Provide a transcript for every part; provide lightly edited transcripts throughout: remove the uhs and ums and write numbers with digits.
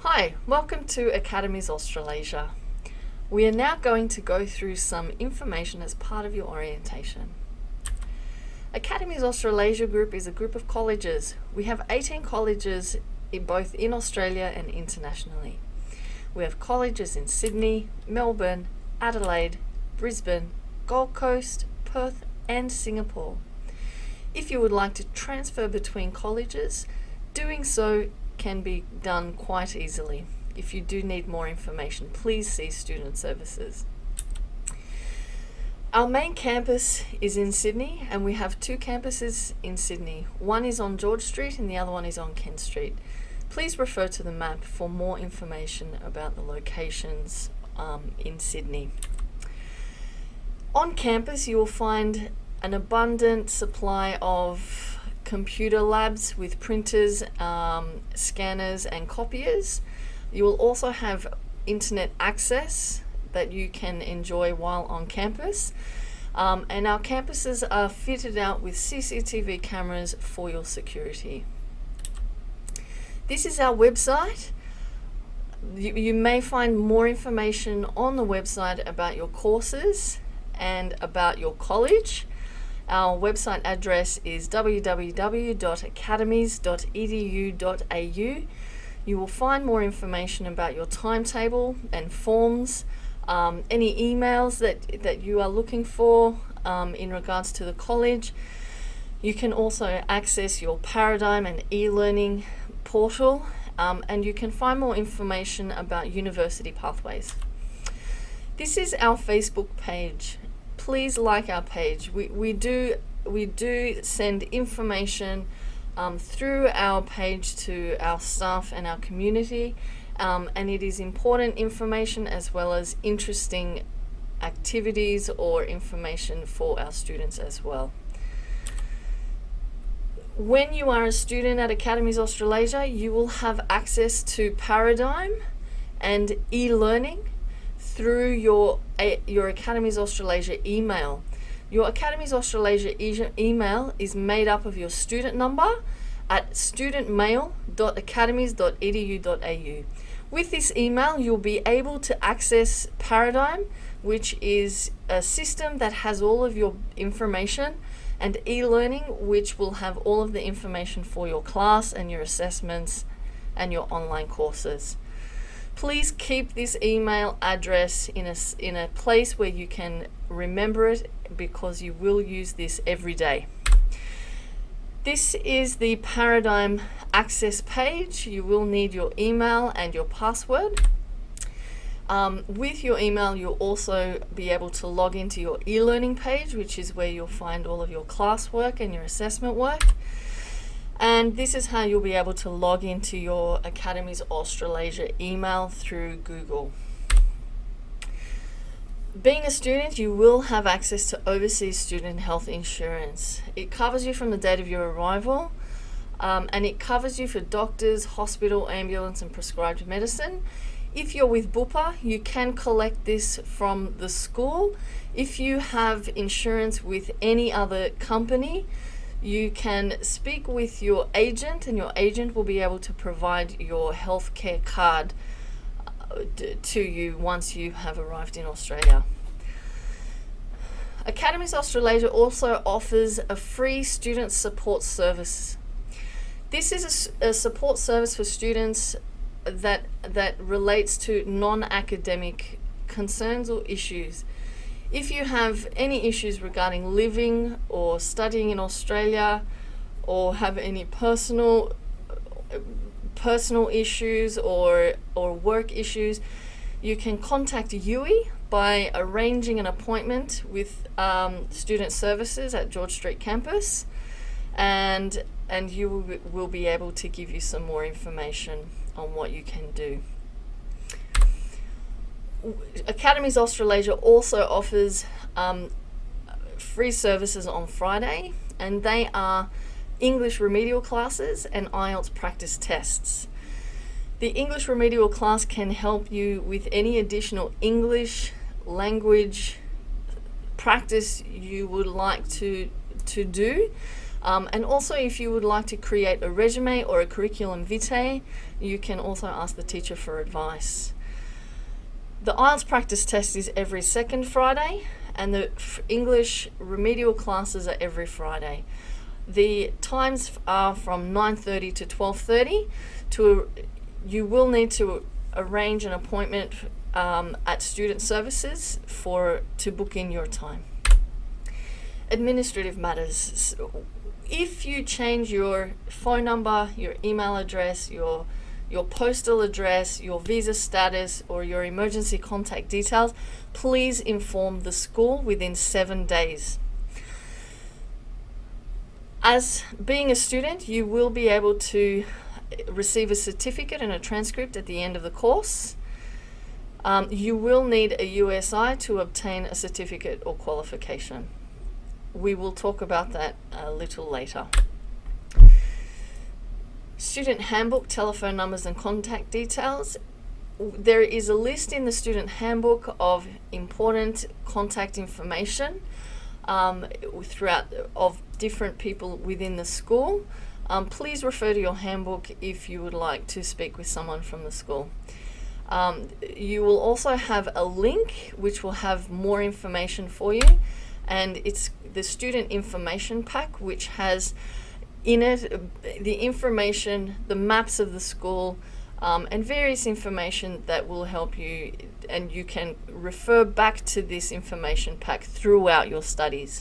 Hi, welcome to Academies Australasia. We are now going to go through some information as part of your orientation. Academies Australasia Group is a group of colleges. We have 18 colleges both in Australia and internationally. We have colleges in Sydney, Melbourne, Adelaide, Brisbane, Gold Coast, Perth and Singapore. If you would like to transfer between colleges, doing so can be done quite easily. If you do need more information, please see Student Services. Our main campus is in Sydney, and we have two campuses in Sydney. One is on George Street and the other one is on Kent Street. Please refer to the map for more information about the locations in Sydney. On campus, you will find an abundant supply of computer labs with printers, scanners and copiers. You will also have internet access that you can enjoy while on campus. And our campuses are fitted out with CCTV cameras for your security. This is our website. You may find more information on the website about your courses and about your college. Our website address is www.academies.edu.au. You will find more information about your timetable and forms, any emails that you are looking for in regards to the college. You can also access your Paradigm and e-learning portal, and you can find more information about university pathways. This is our Facebook page. Please like our page. We do send information through our page to our staff and our community, and it is important information as well as interesting activities or information for our students as well. When you are a student at Academies Australasia, you will have access to Paradigm and e-learning through your Academies Australasia email. Your Academies Australasia email is made up of your student number at studentmail.academies.edu.au. With this email, you'll be able to access Paradigm, which is a system that has all of your information, and e-learning, which will have all of the information for your class and your assessments and your online courses. Please keep this email address in a place where you can remember it, because you will use this every day. This is the Paradigm access page. You will need your email and your password. With your email, you'll also be able to log into your e-learning page, which is where you'll find all of your classwork and your assessment work. And this is how you'll be able to log into your Academies Australasia email through Google. Being a student, you will have access to overseas student health insurance. It covers you from the date of your arrival, and it covers you for doctors, hospital, ambulance and prescribed medicine. If you're with Bupa, you can collect this from the school. If you have insurance with any other company, you can speak with your agent, and your agent will be able to provide your healthcare card to you once you have arrived in Australia. Academies Australasia also offers a free student support service. This is a support service for students that relates to non-academic concerns or issues. If you have any issues regarding living or studying in Australia, or have any personal issues or work issues, you can contact UE by arranging an appointment with Student Services at George Street campus, and you will be able to give you some more information on what you can do. Academies Australasia also offers free services on Friday, and they are English remedial classes and IELTS practice tests. The English remedial class can help you with any additional English language practice you would like to do. And also, if you would like to create a resume or a curriculum vitae, you can also ask the teacher for advice. The IELTS practice test is every second Friday, and the English remedial classes are every Friday. The times are from 9:30 to 12:30. You will need to arrange an appointment at Student Services to book in your time. Administrative matters. If you change your phone number, your email address, your postal address, your visa status, or your emergency contact details, please inform the school within 7 days. As being a student, you will be able to receive a certificate and a transcript at the end of the course. You will need a USI to obtain a certificate or qualification. We will talk about that a little later. Student handbook, telephone numbers and contact details. There is a list in the student handbook of important contact information of different people within the school. Please refer to your handbook if you would like to speak with someone from the school. You will also have a link which will have more information for you, and it's the student information pack, which has in it the information, the maps of the school, and various information that will help you, and you can refer back to this information pack throughout your studies.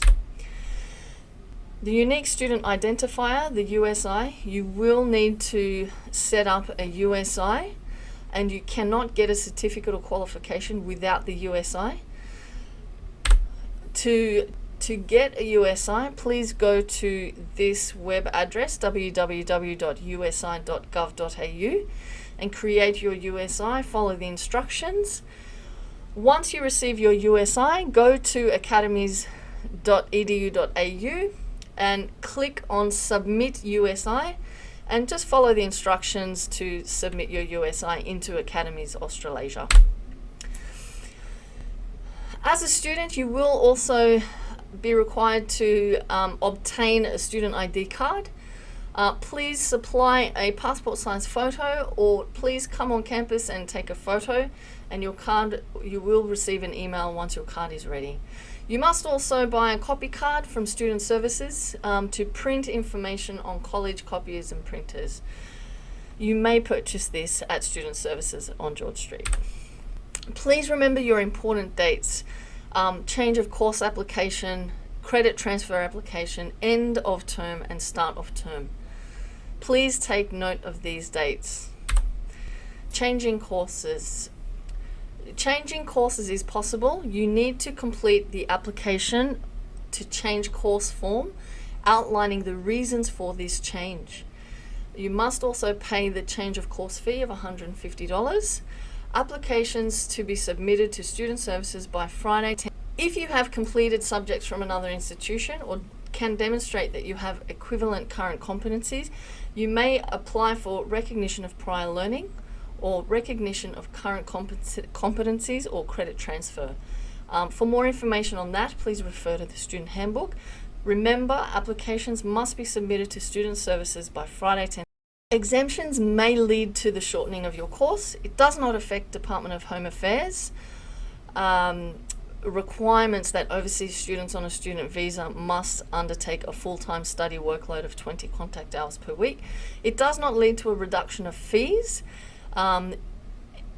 The unique student identifier, the USI, you will need to set up a USI, and you cannot get a certificate or qualification without the USI. To get a USI, please go to this web address, www.usi.gov.au, and create your USI. Follow the instructions. Once you receive your USI, go to academies.edu.au and click on Submit USI, and just follow the instructions to submit your USI into Academies Australasia. As a student, you will also be required to obtain a student ID card. Please supply a passport size photo, or please come on campus and take a photo, and you will receive an email once your card is ready. You must also buy a copy card from Student Services to print information on college copiers and printers. You may purchase this at Student Services on George Street. Please remember your important dates: change of course application, credit transfer application, end of term and start of term. Please take note of these dates. Changing courses. Changing courses is possible. You need to complete the application to change course form, outlining the reasons for this change. You must also pay the change of course fee of $150. Applications to be submitted to Student Services by Friday 10. If you have completed subjects from another institution or can demonstrate that you have equivalent current competencies, you may apply for recognition of prior learning or recognition of current competencies or credit transfer. For more information on that, please refer to the student handbook. Remember, applications must be submitted to Student Services by Friday 10. Exemptions may lead to the shortening of your course. It does not affect Department of Home Affairs requirements that overseas students on a student visa must undertake a full-time study workload of 20 contact hours per week. It does not lead to a reduction of fees.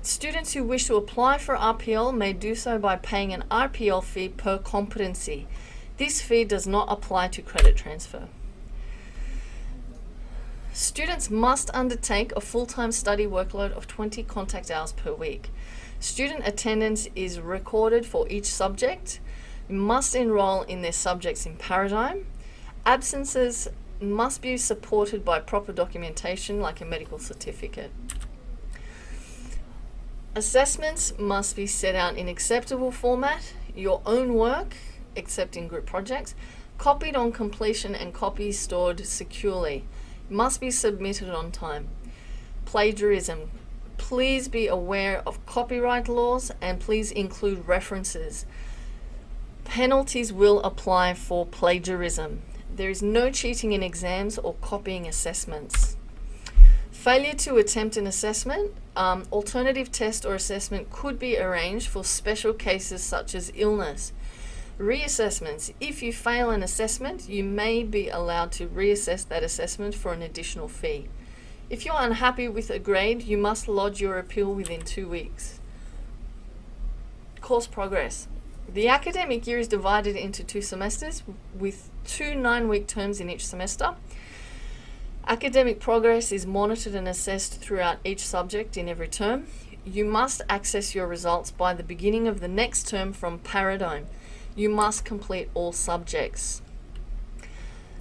Students who wish to apply for RPL may do so by paying an RPL fee per competency. This fee does not apply to credit transfer. Students must undertake a full-time study workload of 20 contact hours per week. Student attendance is recorded for each subject. You must enroll in their subjects in Paradigm. Absences must be supported by proper documentation like a medical certificate. Assessments must be set out in acceptable format, your own work, except in group projects, copied on completion and copies stored securely. Must be submitted on time. Plagiarism. Please be aware of copyright laws and please include references. Penalties will apply for plagiarism. There is no cheating in exams or copying assessments. Failure to attempt an assessment, alternative test or assessment could be arranged for special cases such as illness. Reassessments. If you fail an assessment, you may be allowed to reassess that assessment for an additional fee. If you're unhappy with a grade, you must lodge your appeal within 2 weeks. Course progress. The academic year is divided into 2 semesters with 2 9-week terms in each semester. Academic progress is monitored and assessed throughout each subject in every term. You must access your results by the beginning of the next term from Paradigm. You must complete all subjects.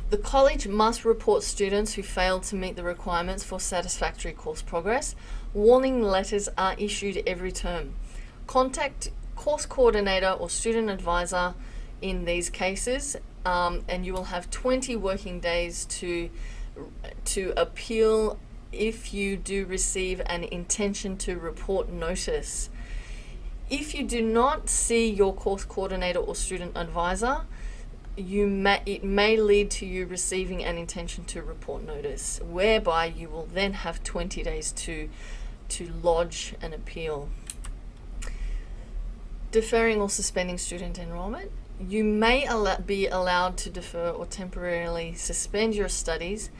The college must report students who fail to meet the requirements for satisfactory course progress. Warning letters are issued every term. Contact course coordinator or student advisor in these cases, and you will have 20 working days to appeal if you do receive an intention to report notice. If you do not see your course coordinator or student advisor, it may lead to you receiving an intention to report notice, whereby you will then have 20 days to lodge an appeal. Deferring or suspending student enrollment. You may be allowed to defer or temporarily suspend your studies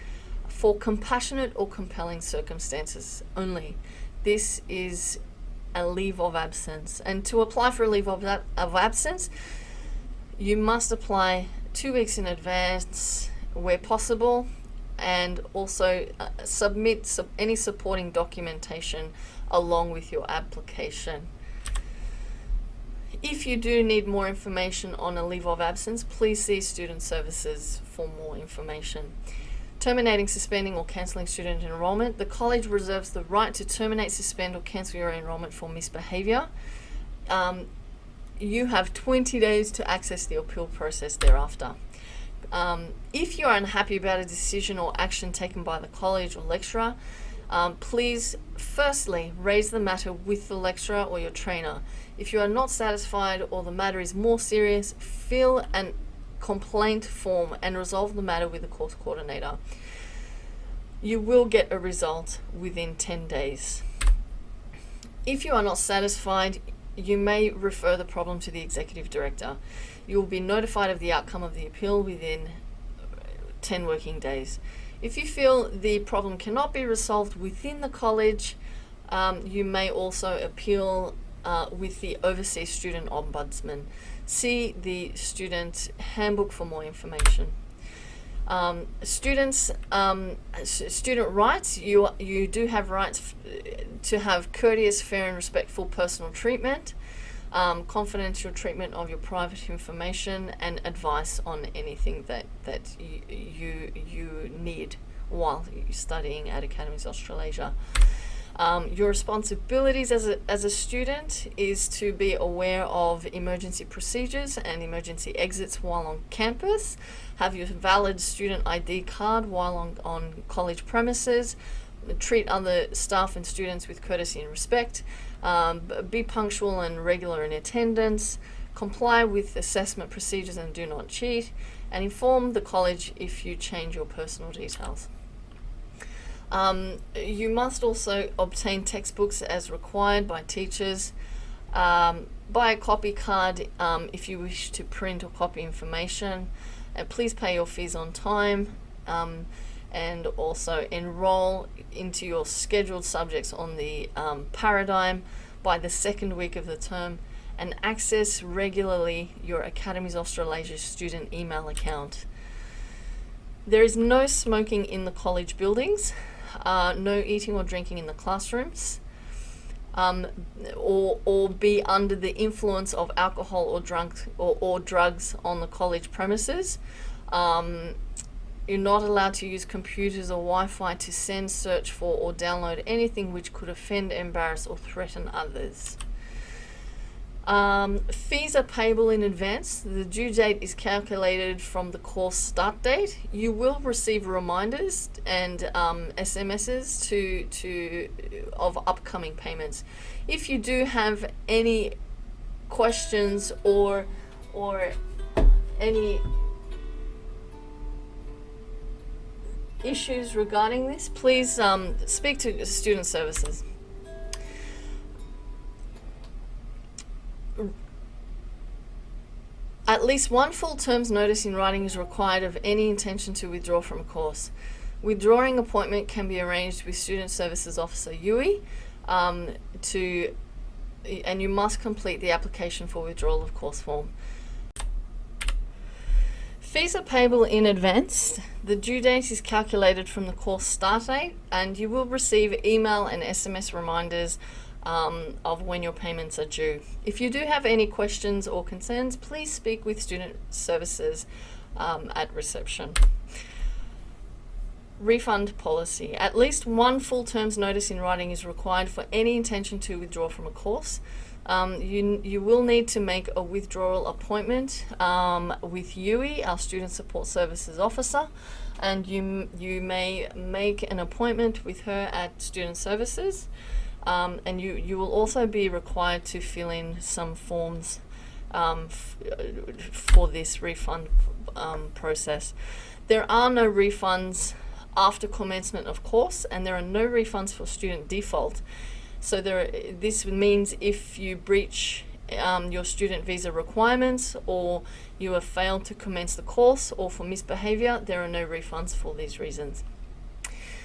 for compassionate or compelling circumstances only. This is a leave of absence. And to apply for a leave of absence, you must apply 2 weeks in advance where possible, and also submit any supporting documentation along with your application. If you do need more information on a leave of absence, please see Student Services for more information. Terminating, suspending or cancelling student enrollment. The college reserves the right to terminate, suspend or cancel your enrollment for misbehaviour. You have 20 days to access the appeal process thereafter. If you are unhappy about a decision or action taken by the college or lecturer, please firstly raise the matter with the lecturer or your trainer. If you are not satisfied or the matter is more serious, fill a complaint form and resolve the matter with the course coordinator. You will get a result within 10 days. If you are not satisfied, you may refer the problem to the executive director. You will be notified of the outcome of the appeal within 10 working days. If you feel the problem cannot be resolved within the college, you may also appeal with the Overseas Student Ombudsman. See the student handbook for more information. Student rights. You do have rights to have courteous, fair and respectful personal treatment, confidential treatment of your private information, and advice on anything that you need while you're studying at Academies Australasia. Your responsibilities as a student is to be aware of emergency procedures and emergency exits while on campus, have your valid student ID card while on college premises, treat other staff and students with courtesy and respect, be punctual and regular in attendance, comply with assessment procedures and do not cheat, and inform the college if you change your personal details. You must also obtain textbooks as required by teachers, buy a copy card if you wish to print or copy information, and please pay your fees on time, and also enroll into your scheduled subjects on the Paradigm by the second week of the term, and access regularly your Academies Australasia student email account. There is no smoking in the college buildings, no eating or drinking in the classrooms, or be under the influence of alcohol or drugs on the college premises. You're not allowed to use computers or Wi-Fi to send, search for, or download anything which could offend, embarrass, or threaten others. Fees are payable in advance. The due date is calculated from the course start date. You will receive reminders and SMSs of upcoming payments. If you do have any questions or any issues regarding this, please speak to student services. At least one full term's notice in writing is required of any intention to withdraw from a course. Withdrawing appointment can be arranged with Student Services Officer Yui, and you must complete the application for withdrawal of course form. Fees are payable in advance. The due date is calculated from the course start date, and you will receive email and SMS reminders of when your payments are due. If you do have any questions or concerns, please speak with Student Services at reception. Refund policy. At least one full term's notice in writing is required for any intention to withdraw from a course. You will need to make a withdrawal appointment with Yui, our Student Support Services Officer, and you may make an appointment with her at Student Services. And you will also be required to fill in some forms for this refund process. There are no refunds after commencement of course, and there are no refunds for student default. So this means if you breach your student visa requirements, or you have failed to commence the course, or for misbehaviour, there are no refunds for these reasons.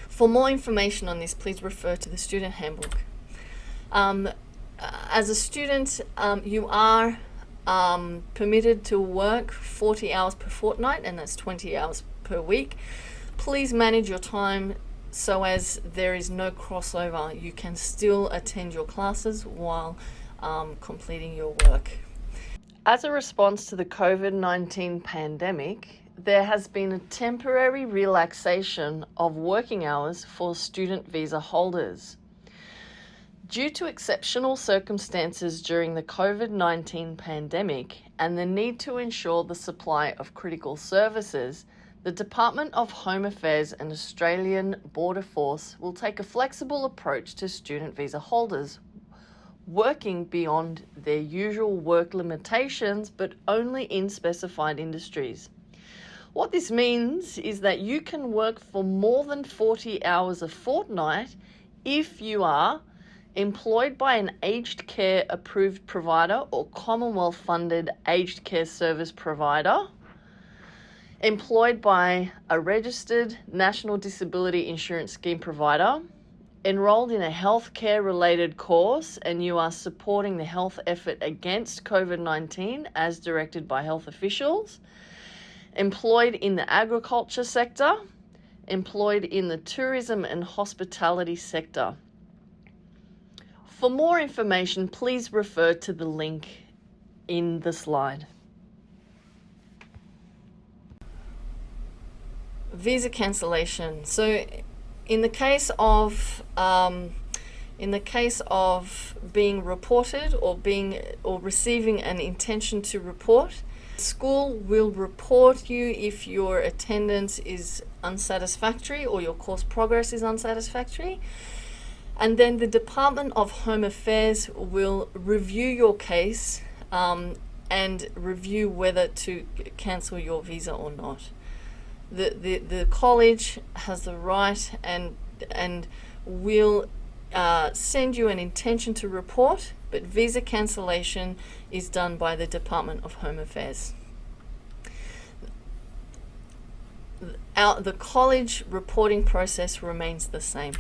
For more information on this, please refer to the student handbook. As a student, you are permitted to work 40 hours per fortnight, and that's 20 hours per week. Please manage your time so as there is no crossover. You can still attend your classes while completing your work. As a response to the COVID-19 pandemic, there has been a temporary relaxation of working hours for student visa holders. Due to exceptional circumstances during the COVID-19 pandemic and the need to ensure the supply of critical services, the Department of Home Affairs and Australian Border Force will take a flexible approach to student visa holders working beyond their usual work limitations, but only in specified industries. What this means is that you can work for more than 40 hours a fortnight if you are employed by an aged care approved provider or Commonwealth funded aged care service provider, employed by a registered National Disability Insurance Scheme provider, enrolled in a healthcare related course, and you are supporting the health effort against COVID-19 as directed by health officials, employed in the agriculture sector, employed in the tourism and hospitality sector. For more information, please refer to the link in the slide. Visa cancellation. So in the case of being reported or receiving an intention to report, school will report you if your attendance is unsatisfactory or your course progress is unsatisfactory. And then the Department of Home Affairs will review your case and review whether to cancel your visa or not. The college has the right and will send you an intention to report, but visa cancellation is done by the Department of Home Affairs. The college reporting process remains the same.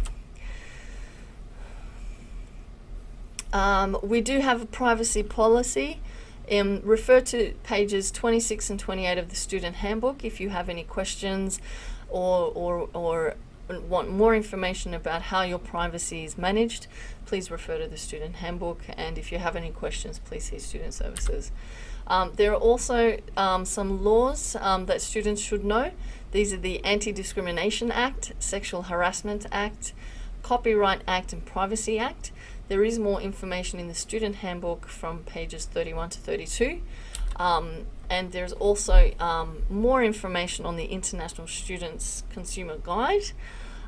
We do have a privacy policy. Refer to pages 26 and 28 of the student handbook if you have any questions or want more information about how your privacy is managed. Please refer to the student handbook, and if you have any questions, please see Student Services. There are also some laws that students should know. These are the Anti-Discrimination Act, Sexual Harassment Act, Copyright Act and Privacy Act. There is more information in the student handbook from pages 31 to 32. And there's also more information on the International Students Consumer Guide.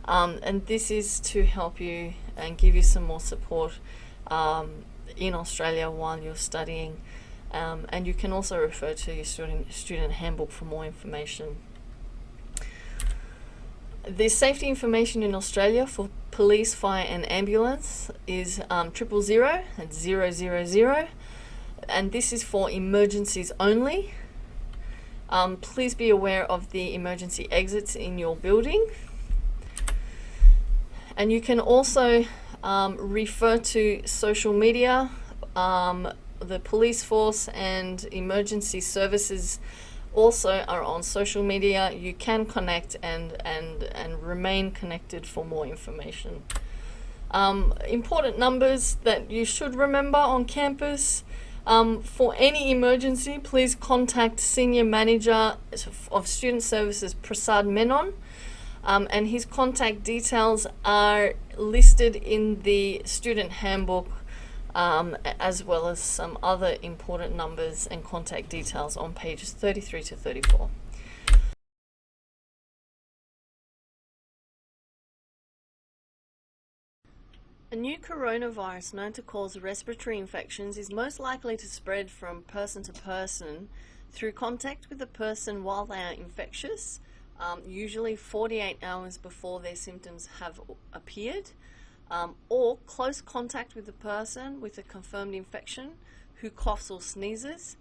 And this is to help you and give you some more support in Australia while you're studying. And you can also refer to your student handbook for more information. The safety information in Australia for police, fire and ambulance is 000 and 000, and this is for emergencies only. Please be aware of the emergency exits in your building. And you can also refer to social media. The police force and emergency services also are on social media. You can connect and remain connected for more information. Important numbers that you should remember on campus. For any emergency, please contact Senior Manager of Student Services Prasad Menon, and his contact details are listed in the student handbook, as well as some other important numbers and contact details on pages 33 to 34. A new coronavirus known to cause respiratory infections is most likely to spread from person to person through contact with a person while they are infectious, usually 48 hours before their symptoms have appeared, or close contact with a person with a confirmed infection who coughs or sneezes,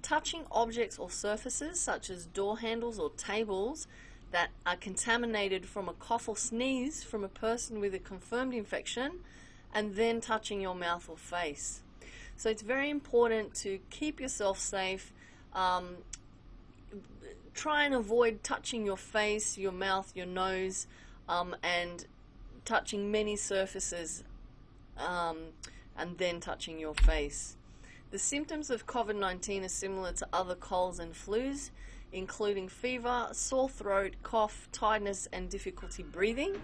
touching objects or surfaces such as door handles or tables that are contaminated from a cough or sneeze from a person with a confirmed infection, and then touching your mouth or face. So it's very important to keep yourself safe. Try and avoid touching your face, your mouth, your nose, and touching many surfaces, and then touching your face. The symptoms of COVID-19 are similar to other colds and flus, including fever, sore throat, cough, tiredness, and difficulty breathing.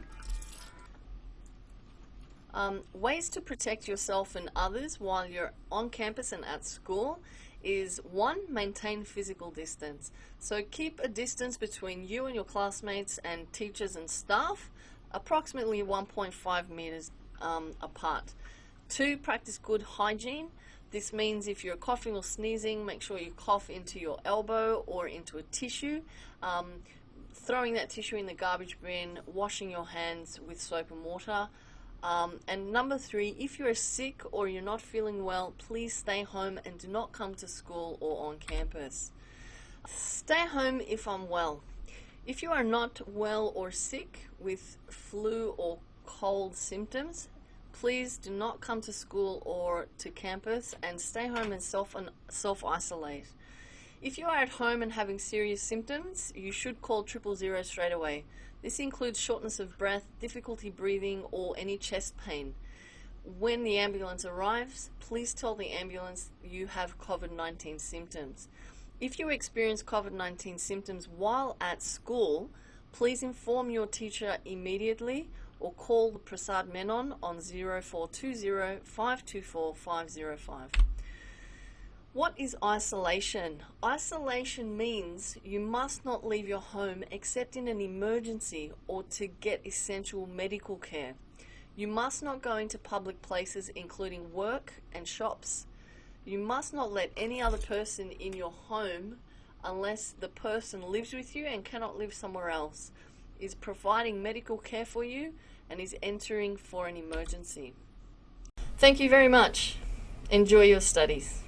Ways to protect yourself and others while you're on campus and at school is 1. Maintain physical distance. So keep a distance between you and your classmates and teachers and staff, approximately 1.5 meters apart. 2. Practice good hygiene. This means if you're coughing or sneezing, make sure you cough into your elbow or into a tissue. Throwing that tissue in the garbage bin, washing your hands with soap and water. And number 3, if you're sick or you're not feeling well, please stay home and do not come to school or on campus. Stay home if unwell. If you are not well or sick with flu or cold symptoms, please do not come to school or to campus and stay home and self-isolate. If you are at home and having serious symptoms, you should call 000 straight away. This includes shortness of breath, difficulty breathing, or any chest pain. When the ambulance arrives, please tell the ambulance you have COVID-19 symptoms. If you experience COVID-19 symptoms while at school, please inform your teacher immediately or call Prasad Menon on 0420 524 505. What is isolation? Isolation means you must not leave your home except in an emergency or to get essential medical care. You must not go into public places including work and shops. You must not let any other person in your home unless the person lives with you and cannot live somewhere else, is providing medical care for you, and is entering for an emergency. Thank you very much. Enjoy your studies.